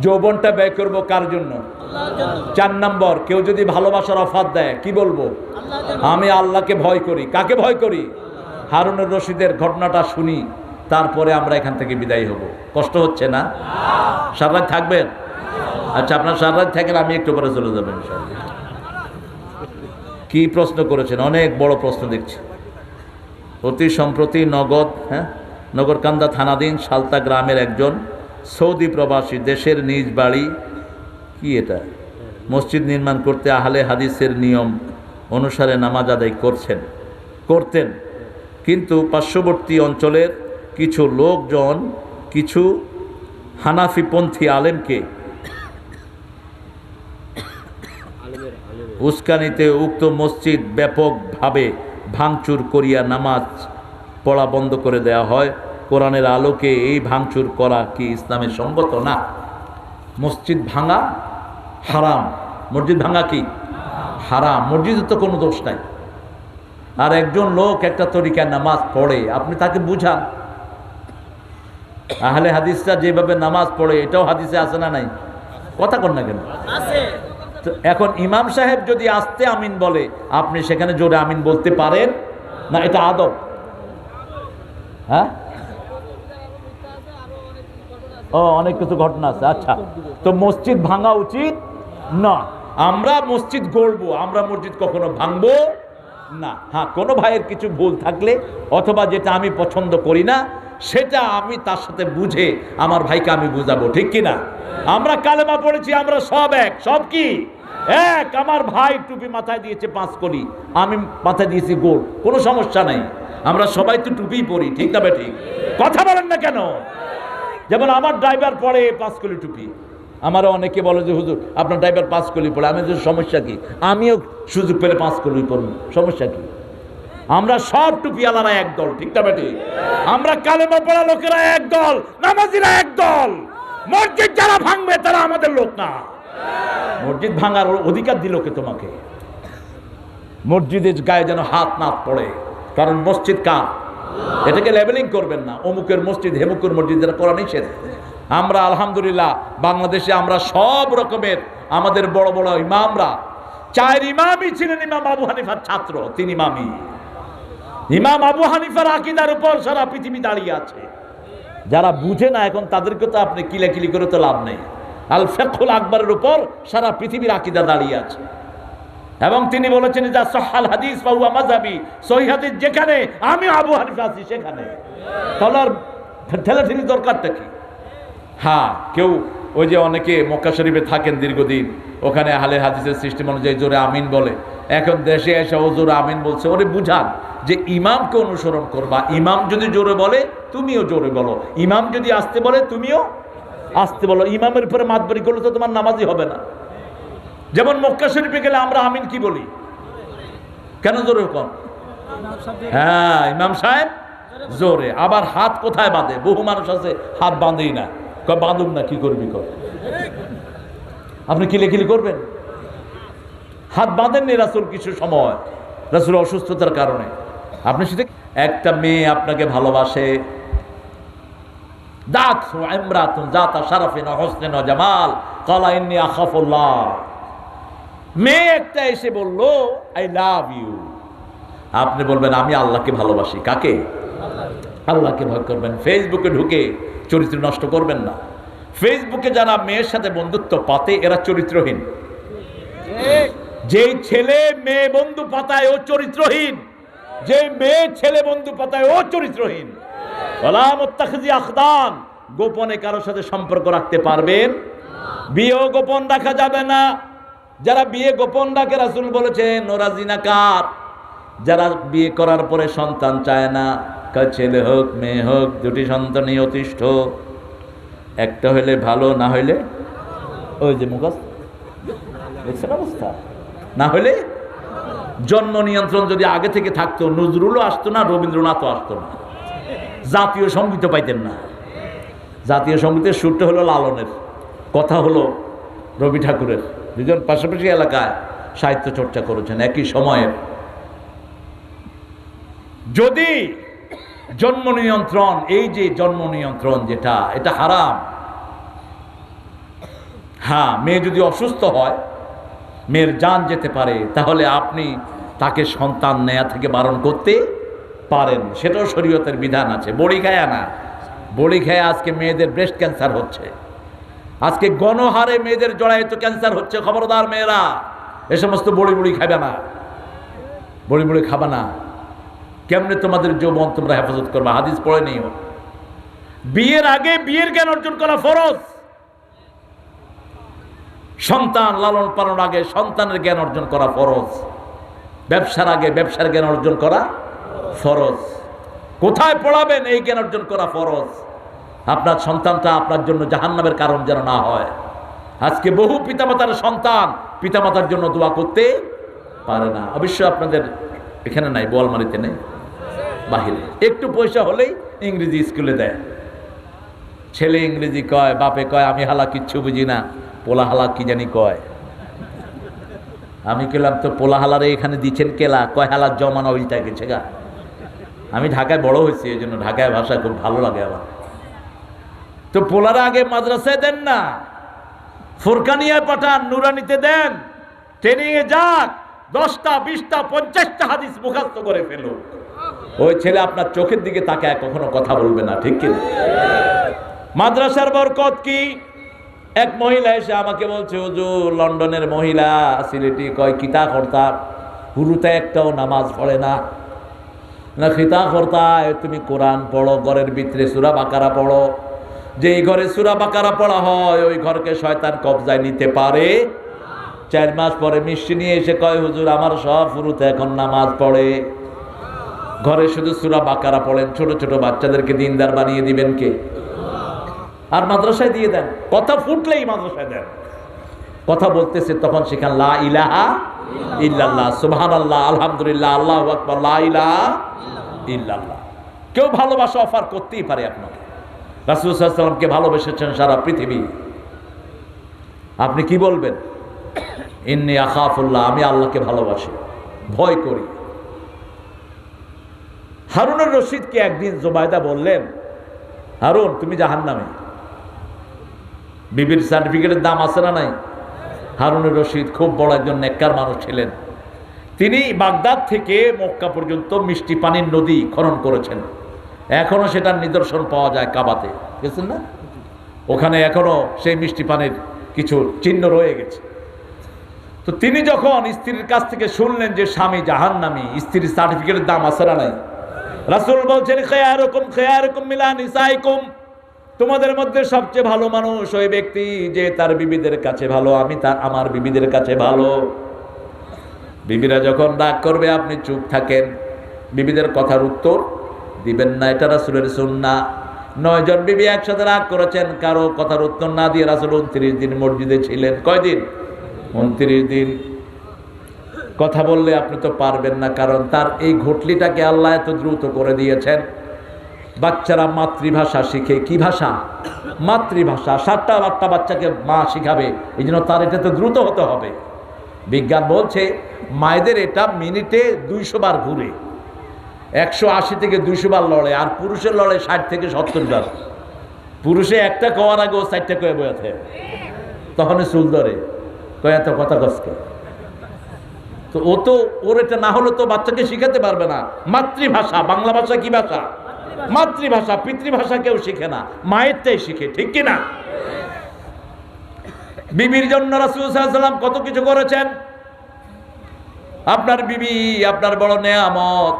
যৌবনটা ব্যয় করব কার জন্য? 4 নাম্বার, কেউ যদি ভালোবাসার অফার দেয়, কি বলবো? আমি আল্লাহকে ভয় করি। কাকে ভয় করি? হারুনুর রশিদের ঘটনাটা শুনি, তারপরে আমরা এখান থেকে বিদায় হব। কষ্ট হচ্ছে না? সারা রাত থাকবেন? আচ্ছা, আপনার সারা রাত থাকেন, আমি একটু পরে চলে যাবেন ইনশাআল্লাহ। কি প্রশ্ন করেছেন? অনেক বড় প্রশ্ন দেখছি। অতি সম্প্রতি নগরকান্দা থানাধীন সালতা গ্রামের একজন সৌদি প্রবাসী দেশের নিজ বাড়ি, কি এটা, মসজিদ নির্মাণ করতে আহলে হাদিসের নিয়ম অনুসারে নামাজ আদায় করতেন, কিন্তু পার্শ্ববর্তী অঞ্চলের কিছু লোকজন কিছু হানাফিপন্থী আলেমকে উস্কানিতে উক্ত মসজিদ ব্যাপকভাবে ভাঙচুর করিয়া নামাজ পড়া বন্ধ করে দেওয়া হয়। কোরআনের আলোকে এই ভাঙচুর করা কি ইসলামের সঙ্গত? না। মসজিদ ভাঙা হারাম। মসজিদ ভাঙা কি হারাম? মসজিদের তো কোনো দোষ নাই। আর একজন লোক একটা তরিকায় নামাজ পড়ে, আপনি তাকে বুঝান। আহলে হাদিসরা যেভাবে নামাজ পড়ে, এটাও হাদিসে আছে না নাই? কথা কন না কেন? এখন ইমাম সাহেব যদি আস্তে আমিন বলে, আপনি সেখানে জোরে আমিন বলতে পারেন না? এটা আদব। হ্যাঁ, ও অনেক কিছু ঘটনা আছে। আচ্ছা, তো মসজিদ ভাঙা উচিত না। আমরা মসজিদ গড়বো, আমরা মসজিদ কখনো ভাঙবো না। হ্যাঁ, কোনো ভাইয়ের কিছু ভুল থাকলে অথবা যেটা আমি পছন্দ করি না, সেটা আমি তার সাথে বুঝে আমার ভাইকে আমি বুঝাবো, ঠিক কিনা? আমরা কালেমা পড়েছি, আমরা সব এক। সব কি এক? আমার ভাই টুপি মাথায় দিয়েছে 5 কলি, আমি মাথায় দিয়েছি গোল, কোনো সমস্যা নাই। আমরা সবাই তো টুপি পরি, ঠিক না ঠিক? কথা বলেন না কেন? যেমন আমার ড্রাইভার পরে 5 কলি টুপি, আমারও অনেকে বলে যে হুজুর আপনার ড্রাইভার 5 কলি পড়ে। আমি যে সমস্যা কি? আমিও সুযোগ পেলে 5 কলি পড়ব, সমস্যা কি? আমরা সব টুপি আলাদা এক দল, ঠিক না ঠিক? আমরা কালেমা পড়া লোকেরা এক দল, নামাজিরা এক দল। মসজিদ যারা ভাঙবে তারা আমাদের লোক না। মসজিদ ভাঙার অধিকার দিল কে তোমাকে? মসজিদের গায়ে যেন হাত না পড়ে, কারণ মসজিদ কার? এটাকে লেবেলিং করবেন না, অমুকের মসজিদ হেমুকের মসজিদ, যেটা করা নিষেধ। আমরা আলহামদুলিল্লাহ বাংলাদেশে আমরা সব রকমের আমাদের বড় বড় ইমামরা, 4 ইমামই ছিলেন ইমাম আবু হানিফার ছাত্র। 3 ইমামই। ইমাম আবু হানিফার আকীদার উপর সারা পৃথিবী দাঁড়িয়ে আছে। যারা বুঝে না এখন তাদেরকে তো আপনি কিলাকিলি করে তো লাভ নেই। আল ফিকহুল আকবরের উপর সারা পৃথিবীর আকীদা দাঁড়িয়ে আছে। এবং তিনি বলেছেন যা সহাল হাদিস ফাহুয়া মাযহাবি, সহিহ হাদিস যেখানে, আমি আবু হানিফা আছি সেখানে। তাহলে ঠেলাঠেলি দরকারটা কি? হ্যাঁ, কেউ ওই যে অনেকে মক্কা শরীফে থাকেন দীর্ঘদিন, ওখানে আহলে হাদিসের সিস্টেম অনুযায়ী জোরে আমিন বলে। এখন দেশে এসে ও জোরে আমিন বলছে, ওরে বুঝান যে ইমামকে অনুসরণ করবা। ইমাম যদি জোরে বলে তুমিও জোরে বলো, ইমাম যদি আসতে বলে তুমিও আসতে বলো। ইমামের উপরে মাতবারি করলে তো তোমার নামাজই হবে না। যেমন মক্কা শরীফে গেলে আমরা আমিন কি বলি? কেন জোরে কম? হ্যাঁ, ইমাম সাহেব জোরে। আবার হাত কোথায় বাঁধে? বহু মানুষ আছে হাত বাঁধেই না, বাঁধুক না, কি করবি কর। আপনি কিলিকিলি করবেন? হাত বাঁধেননি রাসূল কিছু সময়, রাসূল অসুস্থতার কারণে। আপনি সেটা, একটা মেয়ে আপনাকে ভালোবাসে, দাত ইমরাতুন যাতা শারাফিন ওয়া হুসনিন ওয়া জামাল ক্বালা ইন্নী আখাফুল্লাহ। মেয়ে একটা এসে বলল আই লাভ ইউ, আপনি বলবেন আমি আল্লাহকে ভালোবাসি। কাকে? আল্লাহকে ভয় করবেন। ফেসবুকে ঢুকে চরিত্র নষ্ট করবেন না। ফেসবুকে যারা মেয়ের সাথে বন্ধুত্ব পাতে এরা চরিত্রহীন। যেই ছেলে মেয়ে বন্ধু পাতায় ও চরিত্রহীন, যে মেয়ে ছেলে বন্ধু পাতায় ও চরিত্রহীন। ওয়ালা মুত্তাখিজি আখদান, গোপনে কারোর সাথে সম্পর্ক রাখতে পারবেন, বিয়েও গোপন রাখা যাবে না। যারা বিয়ে গোপন রাখে রাসূল বলেছেন ওরা জিনাকার। যারা বিয়ে করার পরে সন্তান চায় না, ছেলে হোক মেয়ে হোক, দুটি সন্তানই অতিষ্ঠ, একটা হইলে ভালো, না হইলে ওই যে মুখস্থ দেখছেন অবস্থা, না হইলে জন্ম নিয়ন্ত্রণ যদি আগে থেকে থাকতো নজরুলও আসতো না, রবীন্দ্রনাথও আসতো না, জাতীয় সঙ্গীতও পাইতেন না। জাতীয় সঙ্গীতের সুরটা হলো লালনের, কথা হলো রবি ঠাকুরের। দুজন পাশাপাশি এলাকায় সাহিত্য চর্চা করেছেন একই সময়ে। যদি জন্ম নিয়ন্ত্রণ, এই যে জন্ম নিয়ন্ত্রণ যেটা, এটা হারাম। হ্যাঁ, মেয়ে যদি অসুস্থ হয়, মেয়ের জান যেতে পারে, তাহলে আপনি তাকে সন্তান নেয়া থেকে বারণ করতে পারেন, সেটাও শরীয়তের বিধান আছে। বড়ি খায় না, বড়ি খায় আজকে মেয়েদের ব্রেস্ট ক্যান্সার হচ্ছে, আজকে গণহারে মেয়েদের জরায়ু ক্যান্সার হচ্ছে। খবরদার মেয়েরা, এ সমস্ত বড়ি বড়ি খাবে না, বড়ি বড়ি খাবে না। কেমনে তোমাদের যৌবন তোমরা হেফাজত করবা? হাদিস পড়ে নিও। বিয়ের আগে বিয়ের জ্ঞান অর্জন করা ফরজ। সন্তান লালন পালন আগে সন্তানের জ্ঞান অর্জন করা ফরজ। ব্যবসার আগে ব্যবসার জ্ঞান অর্জন করা ফরজ। কোথায় পড়াবেন এই জ্ঞান অর্জন করা ফরজ। আপনার সন্তানটা আপনার জন্য জাহান্নামের কারণ যেন না হয়। আজকে বহু পিতামাতার সন্তান পিতামাতার জন্য দোয়া করতে পারে না। অবশ্য আপনাদের এখানে নাই, বোয়ালমারিতে নেই, বাহিরে। একটু পয়সা হলেই ইংরেজি স্কুলে দেয়। ছেলে ইংরেজি কয়, বাপে কয় আমি হালা কিচ্ছু বুঝি না, পোলা হালা কি জানি কয়। আমি কেলাম তো পোলা হালারে এখানে দিচ্ছেন কেলা, কয় হালার জমানা উল্টা গেছে গা। আমি ঢাকায় বড় হয়েছি, এই জন্য ঢাকায় ভাষা খুব ভালো লাগে আমার। তো পোলারা আগে মাদ্রাসায় দেন না, ফুরকানিয়ায় পাঠান, নুরানিতে দেন, ট্রেনিংয়ে যাক, 10টা 20টা 50টা হাদিস মুখস্থ করে ফেলো। ওই ছেলে আপনার চোখের দিকে তাকায় কখনো কথা বলবে না, ঠিক কিনা? মাদ্রাসার বরকত কি? এক মহিলা এসে আমাকে বলছে, হুজুর লন্ডনের মহিলা সিলেটি, কয় কিতা করতা, হুরুতে একটাও নামাজ পড়ে না, না খিতা করতা তুমি কোরআন পড়ো, ঘরের ভিতরে সূরা বাকারা পড়ো। যেই ঘরে সূরা বাকারা পড়া হয় ওই ঘরকে শয়তান কবজায় নিতে পারে। 4 মাস পরে মিষ্টি নিয়ে এসে কয়, হুজুর আমার সব হুরুতে এখন নামাজ পড়ে, ঘরে শুধু সূরা বাকারা পড়েন। ছোট ছোট বাচ্চাদেরকে দিনদার বানিয়ে দিবেন কে? আর মাদ্রাসায় দিয়ে দেন, কথা ফুটলেই মাদ্রাসায় দেন। কথা বলতেছে তখন সেখান লা ইলাহা ইল্লাল্লাহ, সুবহানাল্লাহ, আলহামদুলিল্লাহ, আল্লাহু আকবার, লা ইলাহা ইল্লাল্লাহ। কেউ ভালোবাসা অফার করতেই পারে আপনাকে। রাসূল সাল্লাল্লাহু আলাইহি ওয়াসাল্লামকে ভালোবেসেছেন সারা পৃথিবী। আপনি কি বলবেন? ইন্নী আখাফুল্লাহ, আমি আল্লাহকে ভালোবাসি, ভয় করি। হারুনুর রশিদকে একদিন জুবাইদা বললেন, হারুন তুমি জাহান্নামে। বিবির সার্টিফিকেটের দাম আছে না নাই? হারুনুর রশিদ খুব বড় একজন নেককার মানুষ ছিলেন। তিনি বাগদাদ থেকে মক্কা পর্যন্ত মিষ্টি পানির নদী খনন করেছেন। এখনো সেটার নিদর্শন পাওয়া যায় কাবাতে, গেছেন না? ওখানে এখনো সেই মিষ্টি পানির কিছু চিহ্ন রয়ে গেছে। তো তিনি যখন স্ত্রীর কাছ থেকে শুনলেন যে স্বামী জাহান্নামী, স্ত্রীর সার্টিফিকেটের দাম আছে না নাই, রাসূল বলছেন খায়রুকুম খায়রুকুম মিলা নিসাইকুম, তোমাদের মধ্যে সবচেয়ে ভালো মানুষ ওই ব্যক্তি যে তার বিবিদের কাছে ভালো, আমি আমার বিবিদের কাছে ভালো। বিবিরা যখন রাগ করবে আপনি চুপ থাকেন, বিবিদের কথার উত্তর দিবেন না, এটা রাসূলের সুন্নাহ। 9 জন বিবি একসাথে রাগ করেছেন, কারো কথার উত্তর না দিয়ে রাসূল 29 দিন মসজিদে ছিলেন। কয়দিন? 29 দিন। কথা বললে আপনি তো পারবেন না, কারণ তার এই ঘটলিটাকে আল্লাহ এত দ্রুত করে দিয়েছেন। বাচ্চারা মাতৃভাষা শিখে, কি ভাষা? মাতৃভাষা। 7টা বাচ্চাকে মা শিখাবে, এই জন্য তার এটা তো দ্রুত হতে হবে। বিজ্ঞান বলছে মায়েদের এটা মিনিটে 200 বার ঘুরে, 180 থেকে 200 বার লড়ে, আর পুরুষের লড়ে 60 থেকে 70 বার। পুরুষে একটা কওয়ার আগে ও 4টা কয়ে বয়েছে, তখন চুল ধরে কয়ে এত কথা কষ্ট। তো ও তো ওর এটা না হলে তো বাচ্চাকে শিখাতে পারবে না। মাতৃভাষা, বাংলা ভাষা কি ভাষা? মাতৃভাষা। পিতৃভাষা কেউ শিখে না, মায়েরটাই শিখে, ঠিক কিনা? বিবির জন্য রাসূল সাল্লাল্লাহু আলাইহি ওয়াসাল্লাম কত কিছু করেছেন। আপনার বিবি আপনার বড় নেয়ামত।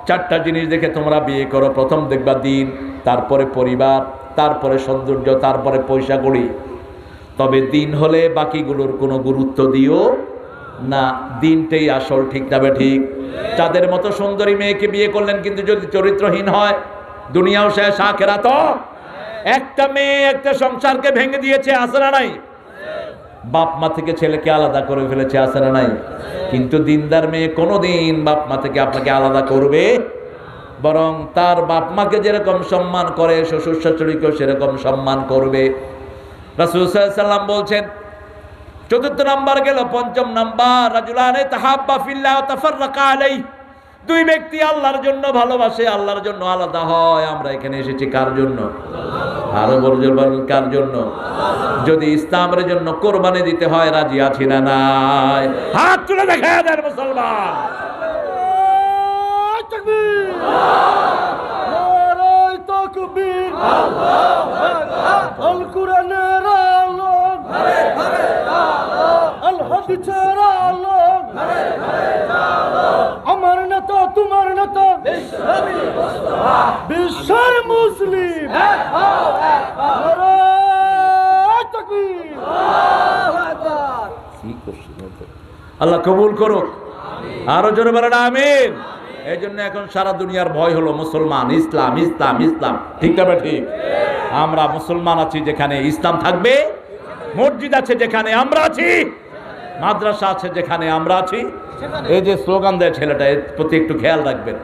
4টা জিনিস দেখে তোমরা বিয়ে করো। প্রথম দেখবা দিন, তারপরে পরিবার, তারপরে সৌন্দর্য, তারপরে পয়সা কড়ি। তবে দিন হলে বাকিগুলোর কোনো গুরুত্ব দিও না, দিনটাই আসল, ঠিক না? ঠিক। চাঁদের মতো সুন্দরী মেয়েকে বিয়ে করলেন, কিন্তু যদি চরিত্রহীন হয় দুনিয়াও শেষ, আখিরাতও। একটা মেয়ে একটা সংসারকে ভেঙে দিয়েছে, আছে না নাই? বাপ মা থেকে ছেলেকে আলাদা করে ফেলেছে, আছে না নাই? কিন্তু দিনদার মেয়ে কোনোদিন বাপ মা থেকে আপনাকে আলাদা করবে, বরং তার বাপ মাকে যেরকম সম্মান করে শ্বশুর শাশুড়িকেও সেরকম সম্মান করবে। রাসূল সাল্লাল্লাহু আলাইহি ওয়াসাল্লাম বলছেন, 4th নাম্বার গেল। 5ম নাম্বার, রাজুলানে তাহাব্বা ফিল্লাহ ওয়া তাফাররাকা আলাইহি, 2 ব্যক্তি আল্লাহর জন্য ভালোবাসে, আল্লাহর জন্য আলাদা হয়। আমরা এখানে এসেছি কার জন্য? আরো বলবেন কার জন্য? যদি ইসলামের জন্য কোরবানি দিতে হয় রাজি আছি না নাই? হাত তুলে দেখা দেন মুসলমান। তাকবীর, নারায়ে তাকবীর, আল্লাহু আকবার। আল কোরআনের আলো, ঘরে ঘরে আলো। আল হাদিসের আলো, ঘরে ঘরে আলো। আমার নেতা তোমার নেতা বিশ্বনবী মুস্তাফা, বিশ্বের মুসলিম এক হও এক হও। নারায়ে তাকবীর, আল্লাহু আকবার। আল্লাহ কবুল করুক, আরো জোরে বলেন আমিন। এই জন্য এখন সারা দুনিয়ার ভয় হলো মুসলমান, ইসলাম ইসলাম ইসলাম, ঠিক না? ঠিক। আমরা মুসলমান আছি যেখানে ইসলাম থাকবে, মসজিদ আছে যেখানে আমরা আছি, মাদ্রাসা আছে যেখানে আমরা আছি। এই যে স্লোগান দেয় ছেলেটা, এর প্রতি একটু খেয়াল রাখবেন।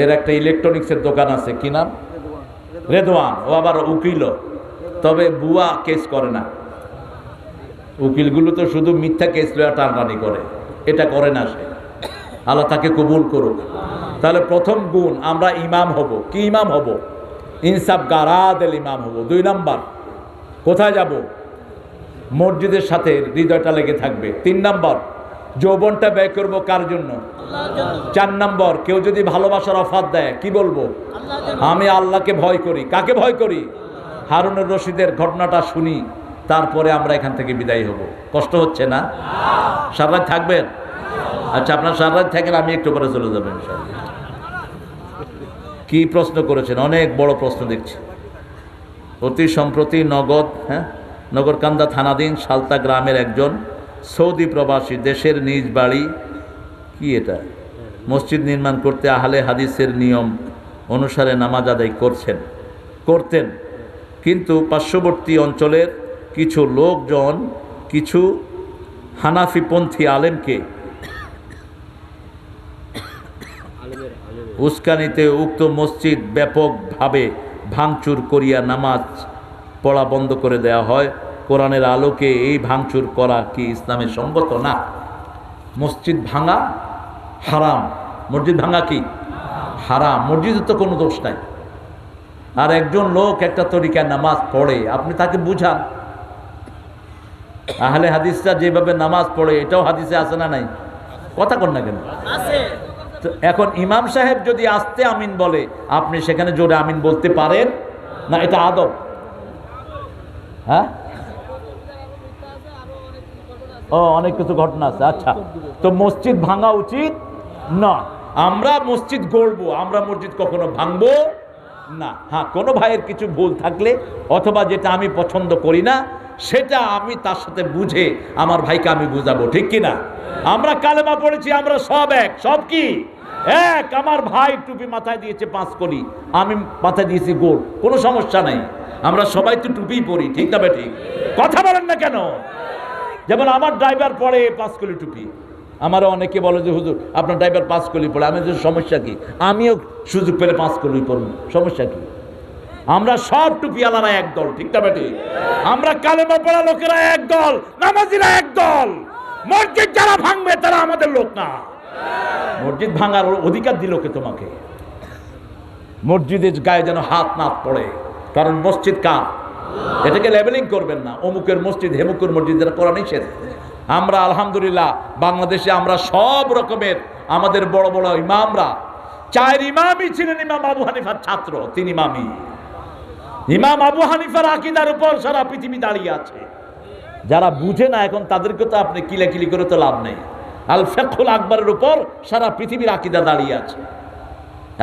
এর একটা ইলেকট্রনিক্সের দোকান আছে, কি নাম? রেদওয়ান। ও আবার উকিল, তবে বুয়া কেস করে না। উকিলগুলো তো শুধু মিথ্যা কেস লয়া টানাটানি করে, এটা করে না সে। আল্লাহ তাকে কবুল করুক। তাহলে প্রথম গুণ, আমরা ইমাম হব। কি ইমাম হব? ইনসাফ গারাদেল ইমাম হব। 2 নাম্বার, কোথায় যাব? মসজিদের সাথে হৃদয়টা লেগে থাকবে। 3 নাম্বার, যৌবনটা ব্যয় করব কার জন্য? 4 নাম্বার, কেউ যদি ভালোবাসার অফার দেয় কি বলবো? আমি আল্লাহকে ভয় করি। কাকে ভয় করি? হারুনুর রশিদের ঘটনাটা শুনি, তারপরে আমরা এখান থেকে বিদায় হব। কষ্ট হচ্ছে না? সারা রাত থাকবেন? আচ্ছা, আপনার সারা রাত থাকেন, আমি একটু পরে চলে যাবেন ইনশাআল্লাহ। কি প্রশ্ন করেছেন? অনেক বড় প্রশ্ন দেখছি। অতি সম্প্রতি নগরকান্দা থানাধীন সালতা গ্রামের একজন সৌদি প্রবাসী দেশের নিজ বাড়ি, কি এটা, মসজিদ নির্মাণ করতে আহলে হাদিসের নিয়ম অনুসারে নামাজ আদায় করতেন, কিন্তু পার্শ্ববর্তী অঞ্চলের কিছু লোকজন কিছু হানাফিপন্থী আলেমকে উস্কানিতে উক্ত মসজিদ ব্যাপকভাবে ভাঙচুর করিয়া নামাজ পড়া বন্ধ করে দেওয়া হয়। কোরআনের আলোকে এই ভাঙচুর করা কি ইসলামের সঙ্গত? না। মসজিদ ভাঙা হারাম। মসজিদ ভাঙা কি হারাম। মসজিদের তো কোনো দোষ নাই। আর একজন লোক একটা তরিকায় নামাজ পড়ে, আপনি তাকে বুঝান। আহলে হাদিসরা যেভাবে নামাজ পড়ে, এটাও হাদিসে আছে না নাই? কথা কন না কেন? আছে। তো এখন ইমাম সাহেব যদি আস্তে আমিন বলে, আপনি সেখানে জোরে আমিন বলতে পারেন না? এটা আদব। হ্যাঁ, ও অনেক কিছু ঘটনা আছে। আচ্ছা, তো মসজিদ ভাঙা উচিত না। আমরা মসজিদ গড়বো, আমরা মসজিদ কখনো ভাঙবো না। হ্যাঁ, কোনো ভাইয়ের কিছু ভুল থাকলে অথবা যেটা আমি পছন্দ করি না সেটা আমি তার সাথে বুঝে আমার ভাইকে আমি বুঝাবো, ঠিক কিনা? আমরা কালেমা পড়েছি, আমরা সব এক, সব কি এক। আমার ভাই টুপি মাথায় দিয়েছে 5 কলি, আমি মাথায় দিয়েছি গোল, কোনো সমস্যা নাই। আমরা সবাই তো টুপি পরি, ঠিক না ঠিক? কথা বলেন না কেন? যেমন আমার ড্রাইভার পরে 5 কলি টুপি, আমারও অনেকে বলে যে হুজুর আপনার ড্রাইভার 5 কলি পড়ে। আমি যে সমস্যা কি, আমিও সুযোগ পেলে 5 কলি পড়ব, সমস্যা কি? আমরা সব টুপিওয়ালারা এক দল, ঠিক না বেটি? আমরা কালেমা পড়া লোকেরা এক দল, নামাজিরা এক দল। মসজিদ যারা ভাঙবে তারা আমাদের লোক না। মসজিদ ভাঙার অধিকার দিল কে তোমাকে? মসজিদের গায়ে যেন হাত না পড়ে, কারণ মসজিদ কার? এটাকে লেবেলিং করবেন না, অমুকের মসজিদ হেমুকের মসজিদ, যেটা করা নিষেধ। আমরা আলহামদুলিল্লাহ বাংলাদেশে আমরা সব রকমের আমাদের বড় বড় ইমামরা, 4 ইমামই ছিলেন ইমাম আবু হানিফার ছাত্র, 3 ইমামই। ইমাম আবু হানিফার আকীদার উপর সারা পৃথিবী দাঁড়িয়ে আছে। যারা বুঝে না এখন তাদেরকে তো আপনি কিলাকিলি করে তো লাভ নেই। আল ফিকহুল আকবরের উপর সারা পৃথিবীর আকীদা দাঁড়িয়ে আছে।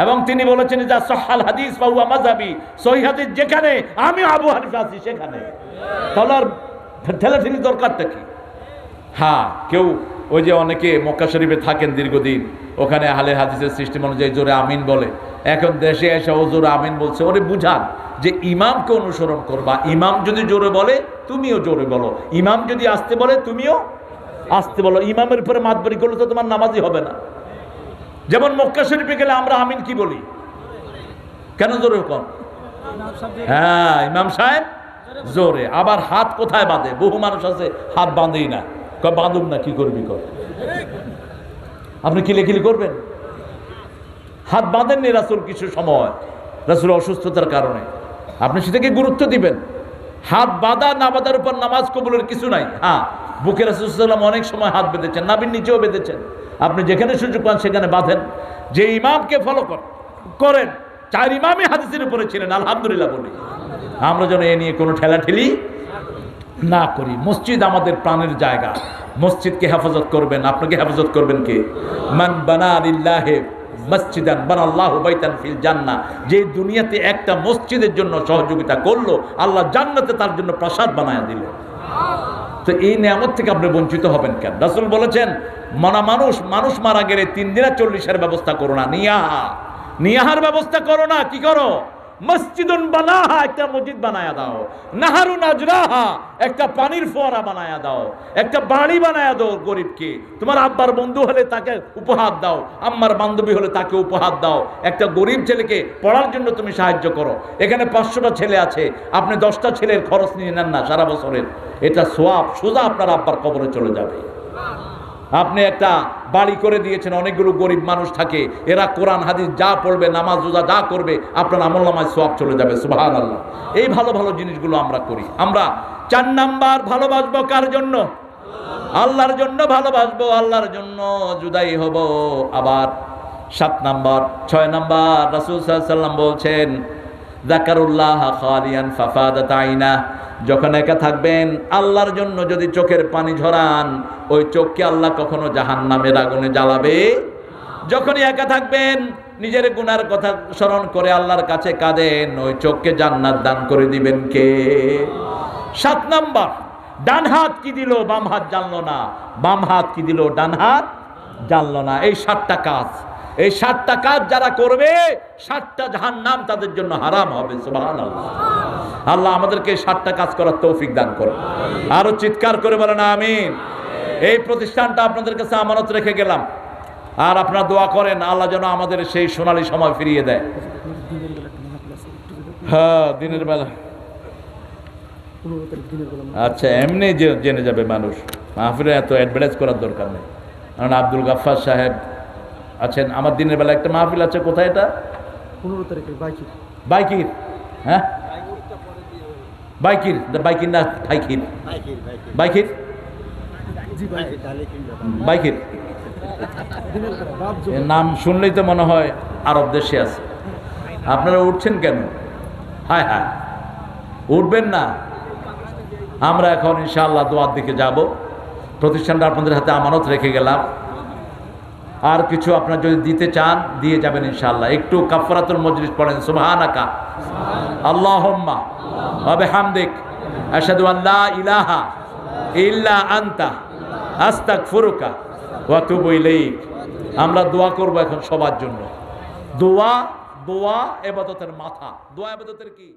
এবং তিনি বলেছেন যা সহাল হাদিস ফাহুয়া মাযহাবি, সহিহ হাদিস যেখানে আমি আবু হানিফা আছি সেখানে। তাহলে আর ঠেলাঠেলি দরকারটা কি? হ্যাঁ, কেউ ওই যে অনেকে মক্কা শরীফে থাকেন দীর্ঘদিন, ওখানে আহলে হাদিসের সিস্টেম অনুযায়ী জোরে আমিন বলে। এখন দেশে এসে ও জোরে আমিন বলছে, ওরে বুঝান যে ইমামকে অনুসরণ করবা। ইমাম যদি জোরে বলে তুমিও জোরে বলো, ইমাম যদি আসতে বলে তুমিও আসতে বলো। ইমামের উপরে মাতবরি করলে তো তোমার নামাজই হবে না। যেমন মক্কা শরীফে গেলে আমরা আমিন কি বলি? কেন জোরে কম? হ্যাঁ, ইমাম সাহেব জোরে। আবার হাত কোথায় বাঁধে? বহু মানুষ আছে হাত বাঁধেই না, বাঁধুন না, কি করবি কর। আপনি কিলে করবেন? হাত বাঁধেননি রাসূল কিছু সময়, রাসূল অসুস্থতার কারণে। আপনি সেটাকে গুরুত্ব দিবেন। হাত বাঁধা না বাঁধার উপর নামাজ কবুলের কিছু নাই। হ্যাঁ, বুকে রাসূল সাল্লাল্লাহু আলাইহি ওয়াসাল্লাম অনেক সময় হাত বেঁধেছেন, নাভির নিচেও বেঁধেছেন। আপনি যেখানে সুযোগ পান সেখানে বাঁধেন। যে ইমামকে ফলো করেন, 4 ইমামই হাদিসের উপরে ছিলেন, আলহামদুলিল্লাহ বলি। আমরা যেন এ নিয়ে কোনো ঠেলাঠেলি না করি। মসজিদ আমাদের প্রাণের জায়গা, মসজিদকে হেফাজত করবেন। আপনাকে হেফাজত করবেন কে? মান বানা লিল্লাহি মসজিদান বানাল্লাহু বাইতান ফিল জান্নাহ। যে দুনিয়াতে একটা মসজিদের জন্য সহযোগিতা করলো, আল্লাহ জান্নাতে তার জন্য প্রাসাদ বানায়া দিল। তো এই নিয়ামত থেকে আপনি বঞ্চিত হবেন কেন? রাসূল বলেছেন মানুষ মারা গেলে 3 দিনে 40-এর ব্যবস্থা করো না, নিয়াহার ব্যবস্থা করো না। কি করো? মসজিদুন বানাহা, একটা মসজিদ বানায়া দাও। নাহারুন আজরাহা, একটা পানির ফোয়ারা বানায়া দাও। একটা বাড়ি বানায়া দাও গরিবকে। তোমার আব্বার বন্ধু হলে তাকে উপহার দাও, আম্মার বান্ধবী হলে তাকে উপহার দাও। একটা গরিব ছেলেকে পড়ার জন্য তুমি সাহায্য করো। এখানে 500টা ছেলে আছে, আপনি 10টা ছেলের খরচ নিয়ে নেন না সারা বছরের, এটা সোয়াব সোজা আপনার আব্বার কবরে চলে যাবে। আপনি একটা বাড়ি করে দিয়েছেন, অনেকগুলো গরিব মানুষ থাকে, এরা কোরআন হাদিস যা পড়বে, নামাজ রোজা যা করবে, আপনার আমলনামায় সওয়াব চলে যাবে। সুবহানাল্লাহ। এই ভালো ভালো জিনিসগুলো আমরা করি। আমরা 4 নাম্বার ভালোবাসবো কার জন্য? আল্লাহর জন্য ভালোবাসবো, আল্লাহর জন্য জুদাই হব। আবার 7 নাম্বার 6 নাম্বার রাসূল সাল্লাল্লাহু আলাইহি ওয়াসাল্লাম বলছেন যাকারুল্লাহ খালিয়ান ফাফাদাত আইনা। যখন একা থাকবেন আল্লাহর জন্য যদি চোখের পানি ঝরান, ওই চোখকে আল্লাহ কখনো জাহান্নামের আগুনে জ্বালাবে। যখনই একা থাকবেন নিজের গুনার কথা স্মরণ করে আল্লাহর কাছে কাঁদেন, ওই চোখকে জান্নাত দান করে দিবেন কে? 7 নাম্বার, ডান হাত কি দিল বাম হাত জানলো না, বাম হাত কি দিল ডান হাত জানলো না। এই 7টা কাজ, এই 7টা কাজ যারা করবে 7টা জাহান্নাম তাদের জন্য হারাম হবে। সুবহানাল্লাহ। আল্লাহ আমাদেরকে 7টা কাজ করার তৌফিক দান করুন। আরো চিৎকার করে বলেন আমিন। এই প্রতিষ্ঠানটা আপনাদের কাছে আমানত রেখে গেলাম, আর আপনারা দোয়া করেন আল্লাহ যেন আমাদের সেই সোনালী সময় ফিরিয়ে দেয়। হ্যাঁ, দিনের বেলা। আচ্ছা, এমনি জেনে যাবে মানুষ, মাহফিলে এত অ্যাডভার্টাইজ করার দরকার নেই। কারণ আব্দুল গাফফার সাহেব আছেন, আমার দিনের বেলা একটা মাহফিল আছে। কোথায় এটা? 15 তারিখে বাইকির। হ্যাঁ, বাইকির না ফাইকির? বাইকির। নাম শুনলেই তো মনে হয় আরব দেশে আছে। আপনারা উঠছেন কেন? হায় হায়, উঠবেন না। আমরা এখন ইনশাআল্লাহ দোয়ার দিকে যাব। প্রতিষ্ঠানটা আপনাদের হাতে আমানত রেখে গেলাম। আর কিছু আপনার যদি দিতে চান দিয়ে যাবেন ইনশাআল্লাহ। একটু কাফারাতুল মজলিস পড়েন, সুবহানাকা আল্লাহুম্মা ওয়া বিহামদিক আশহাদু আল্লা ইলাহা ইল্লা আনতা আস্তাগফিরুকা ওয়া আতুবু ইলাইক। আমরা দোয়া করব এখন সবার জন্য। দোয়া ইবাদতের মাথা। দোয়া ইবাদতের কি?